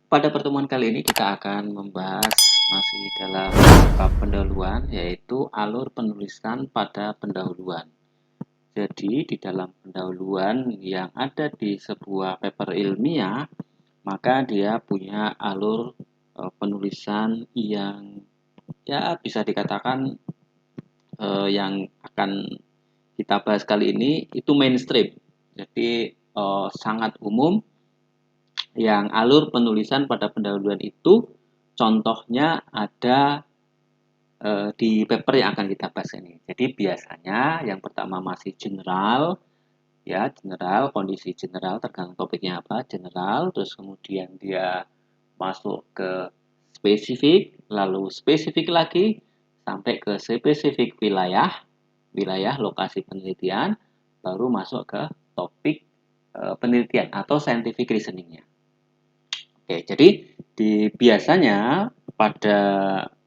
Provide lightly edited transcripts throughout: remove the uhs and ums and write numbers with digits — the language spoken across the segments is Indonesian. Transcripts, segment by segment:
Pada pertemuan kali ini kita akan membahas masih dalam bab pendahuluan, yaitu alur penulisan pada pendahuluan. Jadi, di dalam pendahuluan yang ada di sebuah paper ilmiah, maka dia punya alur penulisan yang ya bisa dikatakan yang akan kita bahas kali ini itu mainstream. Jadi, sangat umum yang alur penulisan pada pendahuluan itu contohnya ada di paper yang akan kita bahas ini. Jadi biasanya yang pertama masih general, ya general, kondisi general tergantung topiknya apa, general, terus kemudian dia masuk ke spesifik, lalu spesifik lagi sampai ke spesifik wilayah, wilayah lokasi penelitian, baru masuk ke topik penelitian atau scientific reasoningnya. Oke, jadi biasanya pada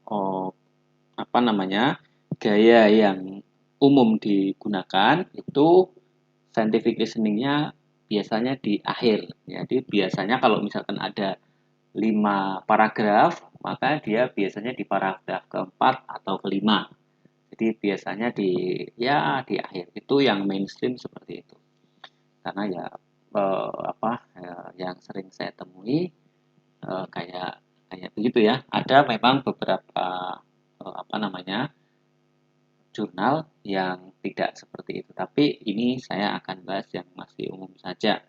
oh, apa namanya gaya yang umum digunakan itu scientific listeningnya biasanya di akhir. Jadi biasanya kalau misalkan ada 5 paragraf, maka dia biasanya di paragraf keempat atau kelima. Jadi biasanya di akhir itu yang mainstream seperti itu. Karena ya yang sering saya temui kayak kayak begitu ya. Ada memang beberapa apa namanya jurnal yang tidak seperti itu. Tapi ini saya akan bahas yang masih umum saja.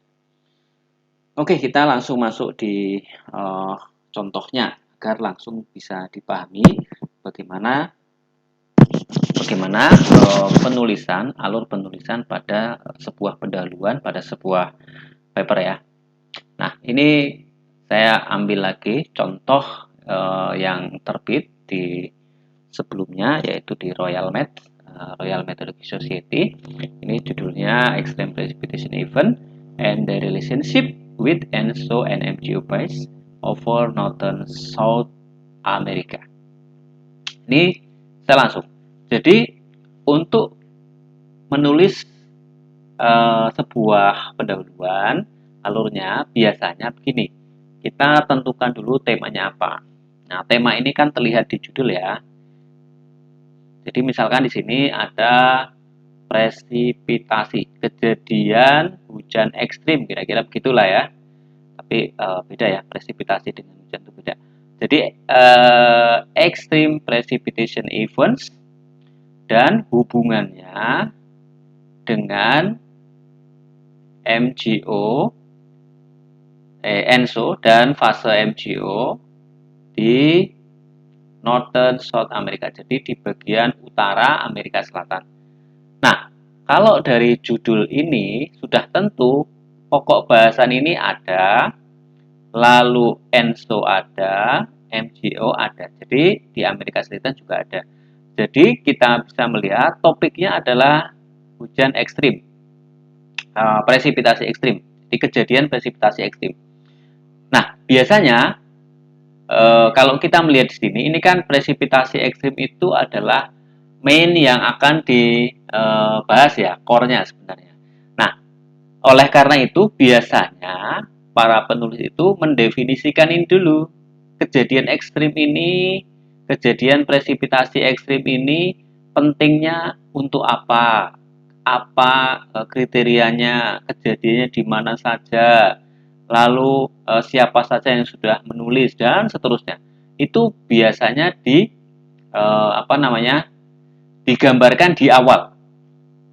Oke, kita langsung masuk di uh, contohnya agar langsung bisa dipahami bagaimana bagaimana penulisan alur penulisan pada sebuah pendahuluan pada sebuah paper ya. Nah, ini saya ambil lagi contoh yang terbit di sebelumnya yaitu di Royal Meteorological Society. Ini judulnya Extreme Precipitation Event and the Relationship with ENSO and MGO Base over Northern South America. Ini saya langsung. Jadi untuk menulis sebuah pendahuluan alurnya biasanya begini. Kita tentukan dulu temanya apa. Nah, tema ini kan terlihat di judul ya. Jadi misalkan di sini ada presipitasi, kejadian hujan ekstrim, kira-kira begitulah ya. Tapi beda ya, presipitasi dengan hujan itu beda. Jadi extreme precipitation events dan hubungannya dengan MGO, ENSO dan fase MGO di Northern South America, jadi di bagian utara Amerika Selatan. Nah, kalau dari judul ini sudah tentu pokok bahasan ini ada, lalu ENSO ada, MGO ada. Jadi di Amerika Selatan juga ada. Jadi kita bisa melihat topiknya adalah hujan ekstrim, presipitasi ekstrim, di kejadian presipitasi ekstrim. Nah, biasanya kalau kita melihat di sini, ini kan presipitasi ekstrim itu adalah main yang akan dibahas ya, core-nya sebenarnya. Nah, oleh karena itu biasanya para penulis itu mendefinisikan ini dulu. Kejadian ekstrim ini, kejadian presipitasi ekstrim ini pentingnya untuk apa? Apa kriterianya, kejadiannya di mana saja, lalu siapa saja yang sudah menulis dan seterusnya. Itu biasanya apa namanya? Digambarkan di awal.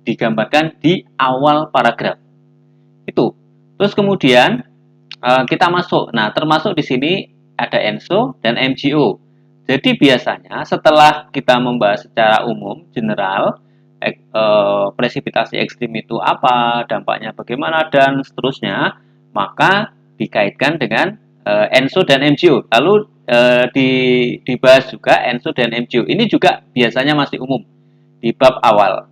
Digambarkan di awal paragraf. Itu. Terus kemudian kita masuk. Nah, termasuk di sini ada ENSO dan MGO. Jadi biasanya setelah kita membahas secara umum, general, presipitasi ekstrim itu apa, dampaknya bagaimana dan seterusnya, maka dikaitkan dengan ENSO dan MGO. Lalu dibahas juga ENSO dan MGO. Ini juga biasanya masih umum di bab awal.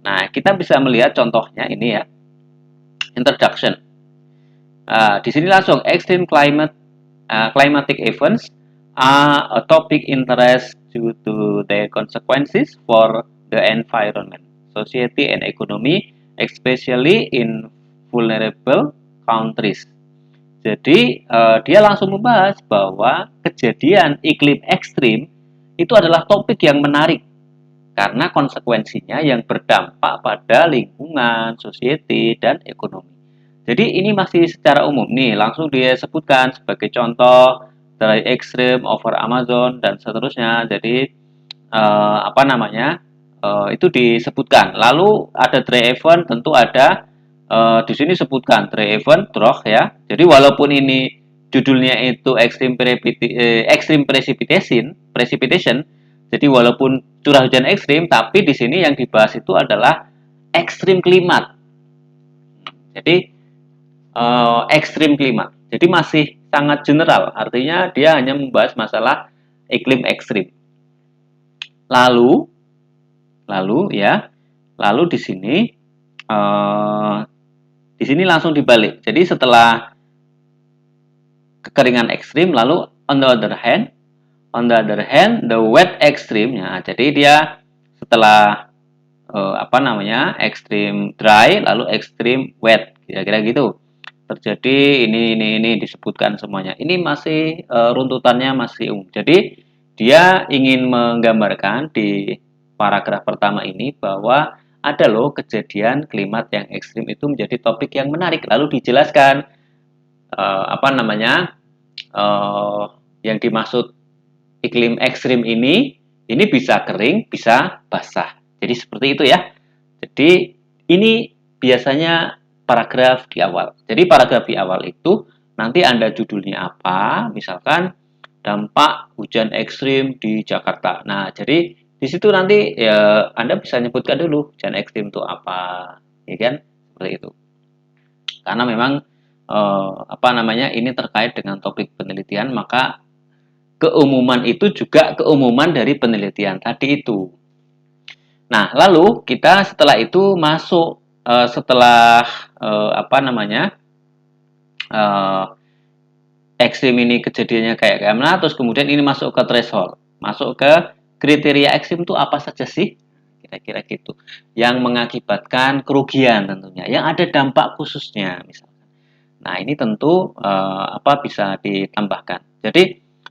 Nah, kita bisa melihat contohnya ini ya, introduction. Di sini langsung extreme climatic events are a topic interest due to their consequences for the environment, society, and economy, especially in vulnerable countries. Jadi dia langsung membahas bahwa kejadian iklim ekstrim itu adalah topik yang menarik karena konsekuensinya yang berdampak pada lingkungan, society, dan ekonomi. Jadi ini masih secara umum nih, langsung dia sebutkan sebagai contoh dry extreme over Amazon dan seterusnya. Jadi apa namanya itu disebutkan. Lalu ada dry event, tentu ada di sini sebutkan dry event, drought ya. Jadi walaupun ini judulnya itu extreme precipitation, jadi walaupun curah hujan ekstrim, tapi di sini yang dibahas itu adalah ekstrim klimat. Jadi ekstrim klimat. Jadi masih sangat general, artinya dia hanya membahas masalah iklim ekstrim. Lalu ya, lalu di sini langsung dibalik. Jadi setelah kekeringan ekstrim, lalu on the other hand, the wet extreme. Ya, jadi dia setelah ekstrim dry, lalu ekstrim wet, kira-kira gitu. Terjadi ini disebutkan semuanya. Ini masih runtutannya masih umum. Jadi dia ingin menggambarkan di paragraf pertama ini bahwa ada loh kejadian klimat yang ekstrim itu menjadi topik yang menarik. Lalu dijelaskan yang dimaksud iklim ekstrim ini bisa kering, bisa basah. Jadi seperti itu ya. Jadi ini biasanya paragraf di awal. Jadi paragraf di awal itu nanti Anda judulnya apa, misalkan dampak hujan ekstrim di Jakarta. Nah, jadi di situ nanti ya Anda bisa nyebutkan dulu hujan ekstrim itu apa, ya kan? Seperti itu. Karena memang ini terkait dengan topik penelitian, maka keumuman itu juga keumuman dari penelitian tadi itu. Nah, lalu kita setelah itu masuk setelah ekstrim ini kejadiannya kayak gimana, terus kemudian ini masuk ke threshold, masuk ke kriteria ekstrim itu apa saja sih? Kira-kira gitu. Yang mengakibatkan kerugian tentunya, yang ada dampak khususnya misalnya. Nah, ini tentu bisa ditambahkan. Jadi,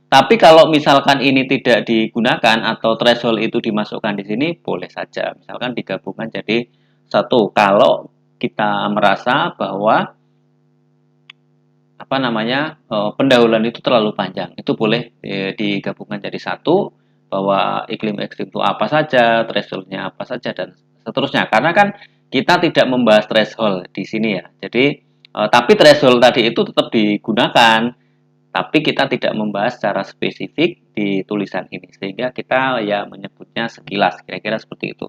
tapi kalau misalkan ini tidak digunakan atau threshold itu dimasukkan di sini, boleh saja. Misalkan digabungkan jadi satu. Kalau kita merasa bahwa pendahuluan itu terlalu panjang, itu boleh digabungkan jadi satu, bahwa iklim ekstrim itu apa saja, thresholdnya apa saja, dan seterusnya. Karena kan kita tidak membahas threshold di sini ya. Jadi tapi threshold tadi itu tetap digunakan, tapi kita tidak membahas secara spesifik di tulisan ini, sehingga kita ya menyebutnya sekilas, kira-kira seperti itu.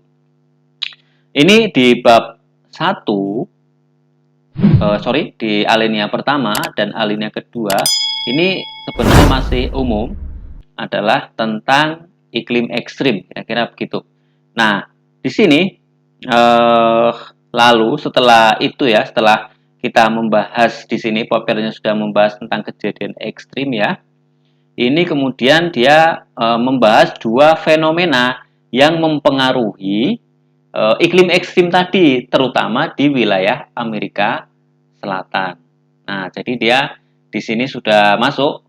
Ini di bab 1, di alinea pertama dan alinea kedua, ini sebenarnya masih umum, adalah tentang iklim ekstrim, kira-kira begitu. Nah, di sini lalu setelah itu ya, setelah kita membahas di sini, papernya sudah membahas tentang kejadian ekstrim ya. Ini kemudian dia membahas dua fenomena yang mempengaruhi iklim ekstrim tadi, terutama di wilayah Amerika Selatan. Nah, jadi dia di sini sudah masuk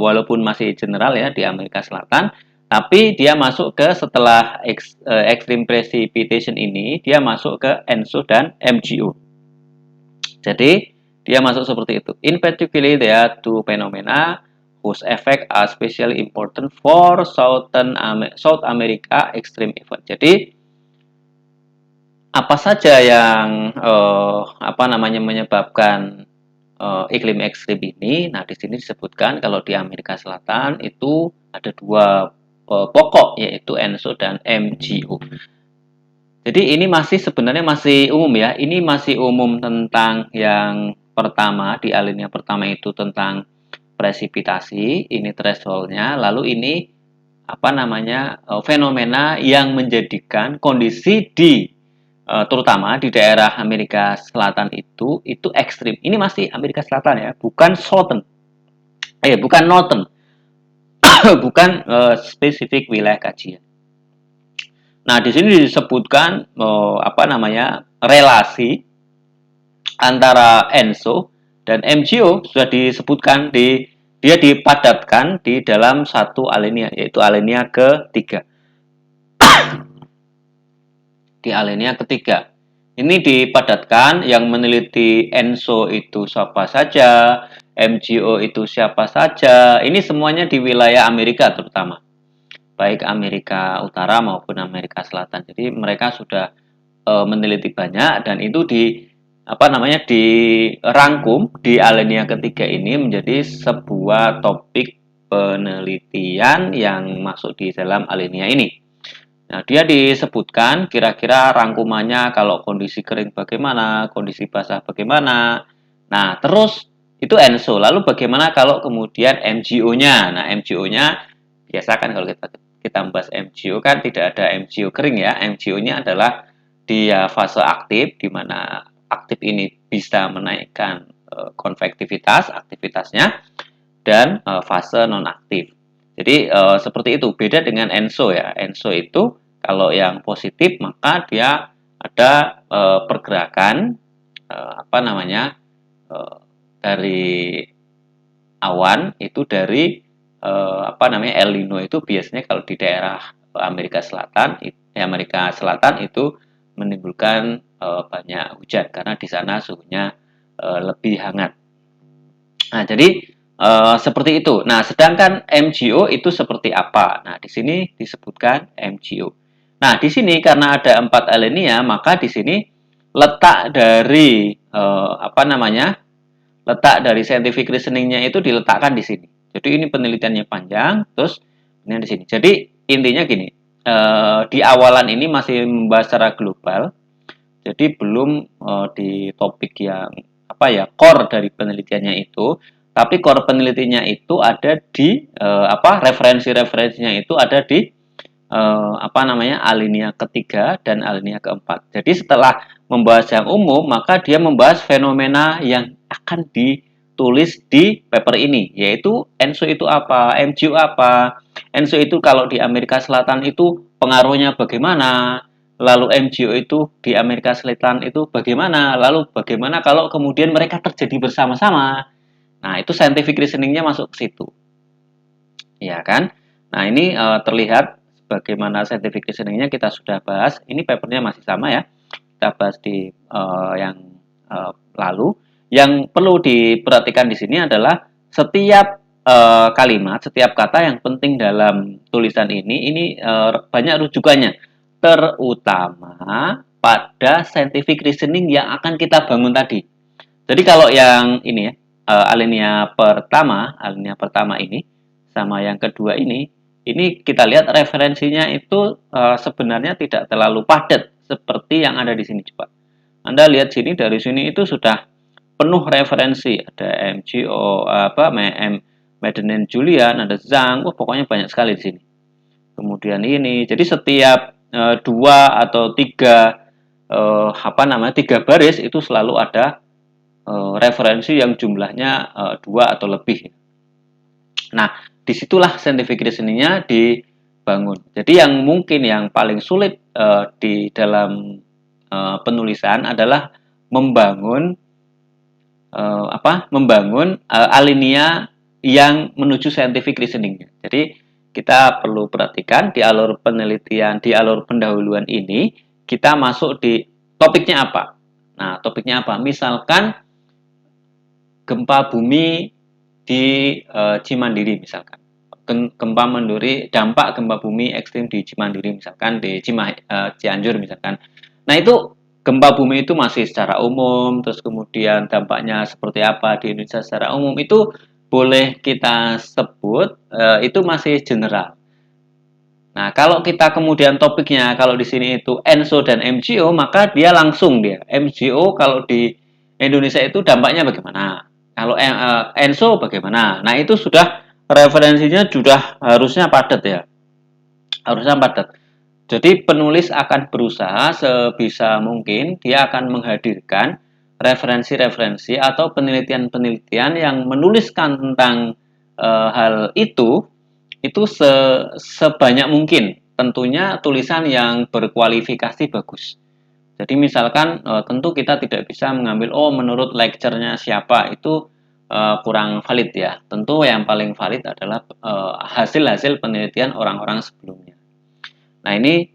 walaupun masih general ya di Amerika Selatan, tapi dia masuk ke setelah extreme precipitation ini, dia masuk ke ENSO dan MGO. Jadi dia masuk seperti itu. In particular, there are two phenomena whose effect are especially important for South America extreme event. Jadi apa saja yang menyebabkan iklim ekstrim ini? Nah, di sini disebutkan kalau di Amerika Selatan itu ada dua pokok, yaitu ENSO dan MGO. Jadi ini sebenarnya masih umum ya. Ini masih umum tentang yang pertama, di alinea pertama itu tentang presipitasi, ini thresholdnya. Lalu ini fenomena yang menjadikan kondisi terutama di daerah Amerika Selatan itu ekstrim. Ini masih Amerika Selatan ya, bukan Southern, bukan Northern, bukan spesifik wilayah kajian. Nah, di sini disebutkan relasi antara ENSO dan MgO sudah disebutkan dia dipadatkan di dalam satu alinea, yaitu alinea ketiga. Di alinea ketiga. Ini dipadatkan, yang meneliti ENSO itu siapa saja, MgO itu siapa saja. Ini semuanya di wilayah Amerika terutama. Baik Amerika Utara maupun Amerika Selatan. Jadi mereka sudah meneliti banyak, dan itu dirangkum di alinea ketiga ini menjadi sebuah topik penelitian yang masuk di dalam alinea ini. Nah, dia disebutkan kira-kira rangkumannya, kalau kondisi kering bagaimana, kondisi basah bagaimana. Nah, terus itu ENSO. Lalu bagaimana kalau kemudian MgO-nya? Nah, MgO-nya biasa kan kalau kita membahas MgO kan tidak ada MgO kering ya. MgO-nya adalah dia fase aktif, di mana aktif ini bisa menaikkan konvektivitas aktivitasnya, dan fase nonaktif. Jadi seperti itu. Beda dengan ENSO ya. ENSO itu kalau yang positif maka dia ada pergerakan dari awan itu dari El Nino itu biasanya kalau di daerah Amerika Selatan itu menimbulkan banyak hujan karena di sana suhunya lebih hangat. Nah, jadi seperti itu. Nah, sedangkan MgO itu seperti apa? Nah, di sini disebutkan MgO. Nah, di sini karena ada 4 alinea, maka di sini letak dari letak dari scientific reasoning-nya itu diletakkan di sini. Jadi ini penelitiannya panjang, terus ini di sini. Jadi intinya gini, di awalan ini masih membahas secara global. Jadi belum di topik yang core dari penelitiannya itu, tapi core penelitiannya itu ada di referensi-referensinya itu ada di alinea ketiga dan alinea keempat. Jadi setelah membahas yang umum, maka dia membahas fenomena yang akan ditulis di paper ini, yaitu ENSO itu apa, MgO apa. ENSO itu kalau di Amerika Selatan itu pengaruhnya bagaimana, lalu MgO itu di Amerika Selatan itu bagaimana, lalu bagaimana kalau kemudian mereka terjadi bersama-sama. Nah, itu scientific reasoning-nya masuk ke situ. Ya kan? Nah, ini terlihat bagaimana scientific reasoning-nya kita sudah bahas. Ini papernya masih sama ya. Kita bahas di yang lalu. Yang perlu diperhatikan di sini adalah setiap kalimat, setiap kata yang penting dalam tulisan ini banyak rujukannya, terutama pada scientific reasoning yang akan kita bangun tadi. Jadi kalau yang ini ya, alinea pertama ini sama yang kedua ini kita lihat referensinya itu sebenarnya tidak terlalu padat seperti yang ada di sini. Coba Anda lihat sini, dari sini itu sudah penuh referensi, ada MgO, Madden Julian, ada Zhang, pokoknya banyak sekali di sini. Kemudian ini, jadi setiap dua atau tiga tiga baris itu selalu ada referensi yang jumlahnya dua atau lebih. Nah, disitulah scientific reasoning-nya dibangun. Jadi yang mungkin yang paling sulit di dalam penulisan adalah membangun alinea yang menuju scientific reasoning. Jadi kita perlu perhatikan di alur penelitian, di alur pendahuluan ini kita masuk di topiknya apa. Nah, topiknya apa? Misalkan gempa bumi di Cimandiri misalkan. Dampak gempa bumi ekstrim di Cimandiri misalkan, di Cianjur misalkan. Nah, itu gempa bumi itu masih secara umum, terus kemudian dampaknya seperti apa di Indonesia secara umum itu boleh kita sebut itu masih general. Nah, kalau kita kemudian topiknya kalau di sini itu ENSO dan MgO, maka dia langsung MgO kalau di Indonesia itu dampaknya bagaimana? Kalau ENSO bagaimana? Nah, itu sudah referensinya sudah harusnya padat ya. Harusnya padat. Jadi penulis akan berusaha sebisa mungkin dia akan menghadirkan referensi-referensi atau penelitian-penelitian yang menuliskan tentang hal itu sebanyak mungkin. Tentunya tulisan yang berkualifikasi bagus. Jadi misalkan tentu kita tidak bisa mengambil menurut lecture-nya siapa itu kurang valid ya. Tentu yang paling valid adalah hasil-hasil penelitian orang-orang sebelumnya. Nah, ini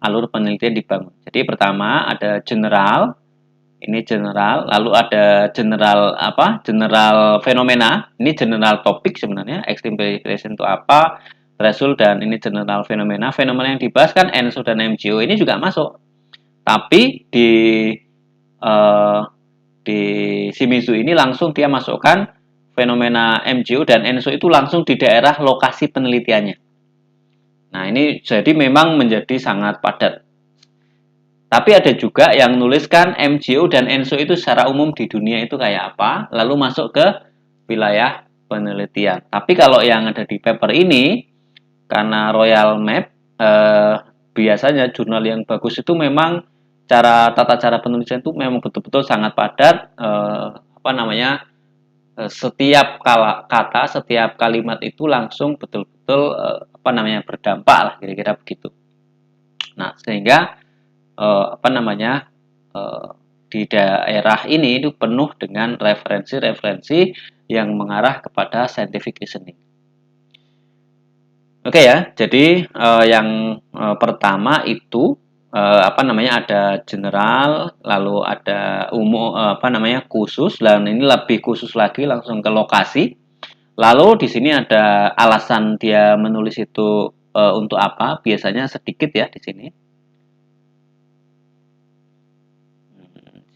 alur penelitian dibangun. Jadi pertama ada general, ini general, lalu ada general fenomena, ini general topik sebenarnya, extreme precipitation itu apa, threshold, dan ini general fenomena. Fenomena yang dibahas kan ENSO dan MGO ini juga masuk, tapi uh, di Shimizu ini langsung dia masukkan fenomena MGO dan ENSO itu langsung di daerah lokasi penelitiannya. Nah, ini jadi memang menjadi sangat padat. Tapi ada juga yang nuliskan MGO dan ENSO itu secara umum di dunia itu kayak apa, lalu masuk ke wilayah penelitian. Tapi kalau yang ada di paper ini, karena Royal Map, biasanya jurnal yang bagus itu memang tata cara penulisan itu memang betul-betul sangat padat, setiap kata, setiap kalimat itu langsung betul-betul berdampak lah, kira-kira begitu. Nah, sehingga di daerah ini itu penuh dengan referensi-referensi yang mengarah kepada scientific reasoning. Oke ya, jadi yang pertama itu ada general, lalu ada umum, khusus, dan ini lebih khusus lagi langsung ke lokasi. Lalu di sini ada alasan dia menulis itu untuk apa? Biasanya sedikit ya di sini.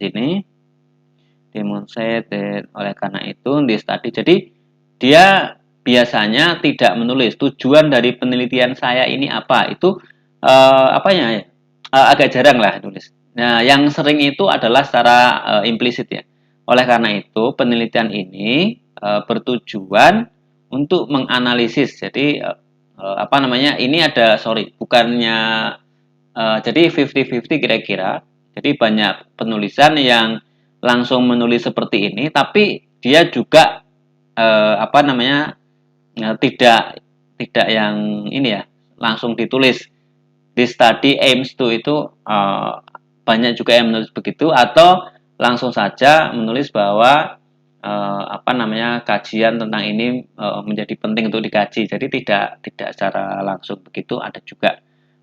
Sini demonstrate, oleh karena itu di study. Jadi dia biasanya tidak menulis tujuan dari penelitian saya ini apa. Itu agak jarang lah tulis. Nah, yang sering itu adalah secara implisit ya. Oleh karena itu penelitian ini bertujuan untuk menganalisis. Jadi ini ada bukannya jadi 50-50 kira-kira. Jadi banyak penulisan yang langsung menulis seperti ini, tapi dia juga tidak yang ini ya langsung ditulis. Di study aims to itu banyak juga yang menulis begitu, atau langsung saja menulis bahwa kajian tentang ini menjadi penting untuk dikaji. Jadi tidak secara langsung begitu, ada juga.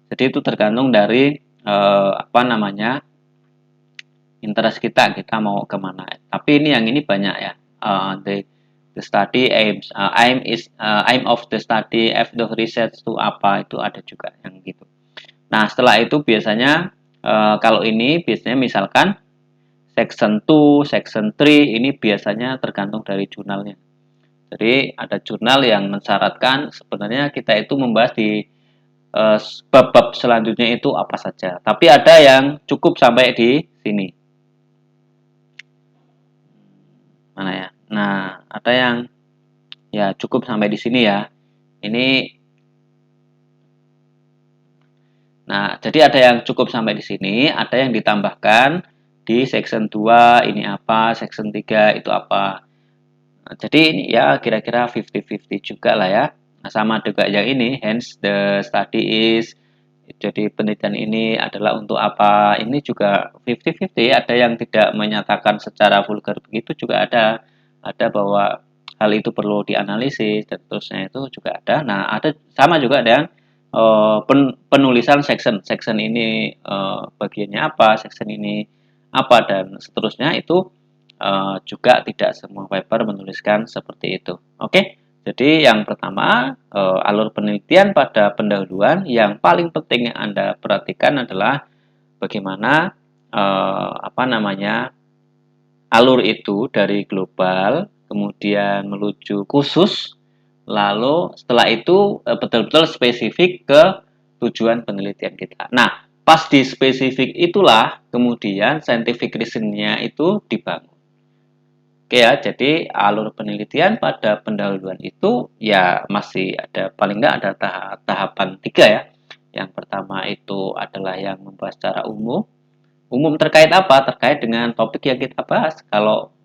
Jadi itu tergantung dari interest kita mau kemana. Tapi yang ini banyak ya. The study aims, aim of the study, of the research itu apa, itu ada juga yang gitu. Nah, setelah itu biasanya kalau ini biasanya misalkan section 2, section 3 ini biasanya tergantung dari jurnalnya. Jadi ada jurnal yang mensyaratkan sebenarnya kita itu membahas di bab-bab selanjutnya itu apa saja. Tapi ada yang cukup sampai di sini. Mana ya? Nah, ada yang ya cukup sampai di sini ya. Nah, jadi ada yang cukup sampai di sini, ada yang ditambahkan di section 2 ini apa, section 3 itu apa. Nah, jadi ini ya kira-kira 50-50 juga lah ya. Nah, sama juga yang ini, hence the study is, jadi penelitian ini adalah untuk apa. Ini juga 50-50, ada yang tidak menyatakan secara vulgar begitu juga ada. Ada bahwa hal itu perlu dianalisis dan terusnya itu juga ada. Nah, ada sama juga dengan penulisan section. Section ini bagiannya apa, section ini apa, dan seterusnya itu juga tidak semua paper menuliskan seperti itu. Oke, jadi yang pertama alur penelitian pada pendahuluan yang paling penting yang Anda perhatikan adalah bagaimana alur itu dari global kemudian menuju khusus, lalu setelah itu betul-betul spesifik ke tujuan penelitian kita. Nah, pas di spesifik itulah kemudian scientific reason-nya itu dibangun. Oke ya, jadi alur penelitian pada pendahuluan itu ya masih ada, paling nggak ada tahapan 3 ya. Yang pertama itu adalah yang membahas secara umum. Umum terkait apa? Terkait dengan topik yang kita bahas. Kalau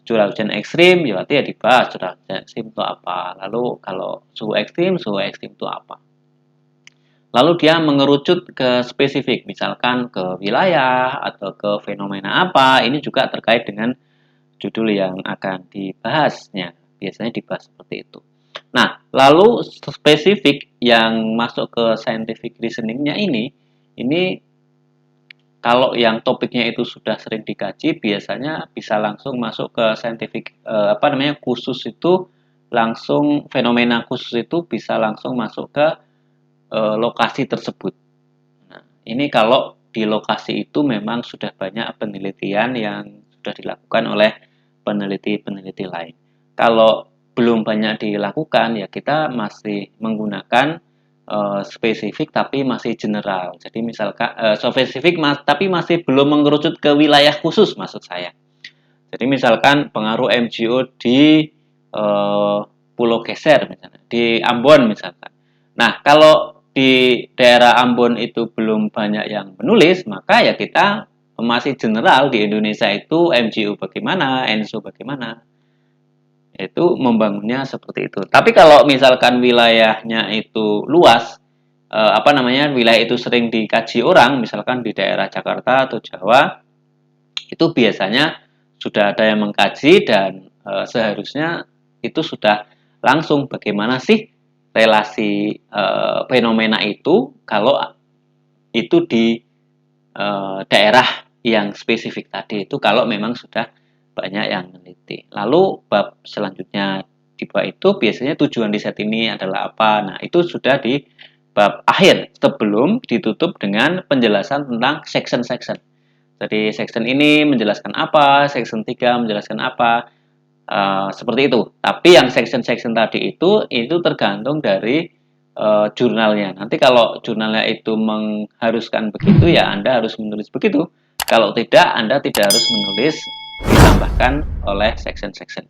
curah hujan ekstrim, ya berarti ya dibahas curah hujan ekstrim itu apa. Lalu kalau suhu ekstrim itu apa. lalu dia mengerucut ke spesifik, misalkan ke wilayah atau ke fenomena apa, ini juga terkait dengan judul yang akan dibahasnya. Biasanya dibahas seperti itu. Nah, lalu spesifik yang masuk ke scientific reasoningnya ini kalau yang topiknya itu sudah sering dikaji, biasanya bisa langsung masuk ke scientific khusus itu langsung fenomena khusus itu bisa langsung masuk ke lokasi tersebut. Nah, ini kalau di lokasi itu memang sudah banyak penelitian yang sudah dilakukan oleh peneliti-peneliti lain. Kalau belum banyak dilakukan, ya kita masih menggunakan spesifik tapi masih general. Jadi misalkan spesifik tapi masih belum mengerucut ke wilayah khusus maksud saya. Jadi misalkan pengaruh MGO di Pulau Geser misalnya, di Ambon misalkan. Nah, kalau di daerah Ambon itu belum banyak yang menulis, maka ya kita masih general di Indonesia itu MGO bagaimana, ENSO bagaimana. Itu membangunnya seperti itu. Tapi kalau misalkan wilayahnya itu luas, wilayah itu sering dikaji orang, misalkan di daerah Jakarta atau Jawa, itu biasanya sudah ada yang mengkaji dan seharusnya itu sudah langsung bagaimana sih relasi fenomena itu kalau itu di daerah yang spesifik tadi itu kalau memang sudah banyak yang meneliti. Lalu bab selanjutnya di bab itu biasanya tujuan riset ini adalah apa. Nah, itu sudah di bab akhir sebelum ditutup dengan penjelasan tentang section-section. Jadi section ini menjelaskan apa, section 3 menjelaskan apa, seperti itu. Tapi yang section-section tadi itu tergantung dari jurnalnya. Nanti kalau jurnalnya itu mengharuskan begitu, ya Anda harus menulis begitu. Kalau tidak, Anda tidak harus menulis, ditambahkan oleh section-section.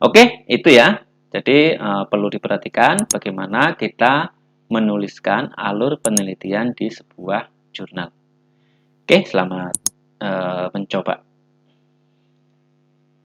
Oke, itu ya. Jadi perlu diperhatikan bagaimana kita menuliskan alur penelitian di sebuah jurnal. Oke, selamat mencoba.